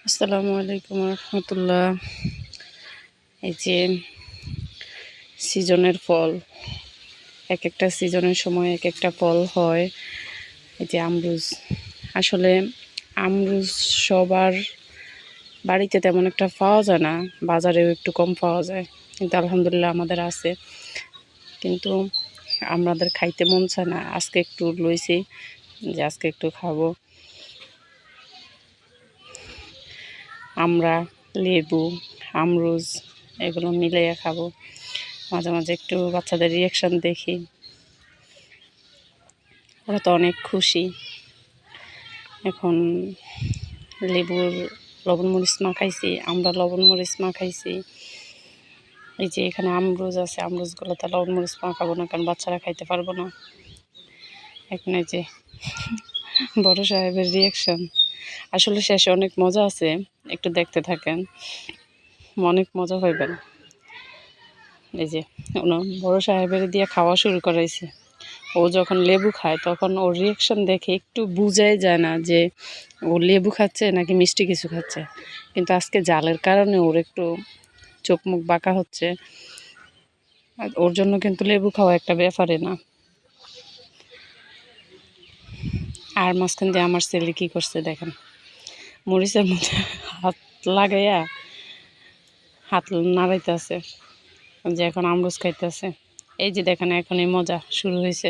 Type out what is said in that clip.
আসসালামু আলাইকুম রহমতুল্লাহ। এই যে সিজনের ফল, এক একটা সিজনের সময় এক একটা ফল হয়। এই যে আমরুজ, আসলে আমরুজ সবার বাড়িতে তেমন একটা পাওয়া যায় না, বাজারেও একটু কম পাওয়া যায়, কিন্তু আলহামদুলিল্লাহ আমাদের আছে। কিন্তু আমাদের খাইতে মন চায় না, আজকে একটু লইছি যে আজকে একটু খাবো। আমরা লেবু, আমরুজ এগুলো মিলাইয়া খাবো। মাঝে মাঝে একটু বাচ্চাদের রিয়াকশান দেখি, ওরা তো অনেক খুশি। এখন লেবুর লবণ মরিচ মাখাইছি, আমরা লবণ মরিচ মাখাইছি। এই যে এখানে আমরুজ আছে, আমরুজগুলোতে লবণ মরিচ মাখাবো না, কারণ বাচ্চারা খাইতে পারবো না। এখন এই যে বড় সাহেবের রিয়াকশান, আসলে শেষে অনেক মজা আছে, একটু দেখতে থাকেন, অনেক মজা হইবেন। এই যে বড় সাহেবের দিয়ে খাওয়া শুরু করাইছে। ও যখন লেবু খায় তখন ওর রিয়াকশান দেখে একটু বোঝাই যায় না যে ও লেবু খাচ্ছে নাকি মিষ্টি কিছু খাচ্ছে। কিন্তু আজকে জালের কারণে ওর একটু চোখ মুখ বাঁকা হচ্ছে। আর ওর জন্য কিন্তু লেবু খাওয়া একটা ব্যাপারে না। আর মাঝখান দিয়ে আমার ছেলে কী করছে দেখেন, মরিচের মধ্যে হাত লাগাইয়া হাত নাড়াইতে আছে, যে এখন আমরুজ খাইতেছে। এই যে দেখেন, এখনই মজা শুরু হয়েছে।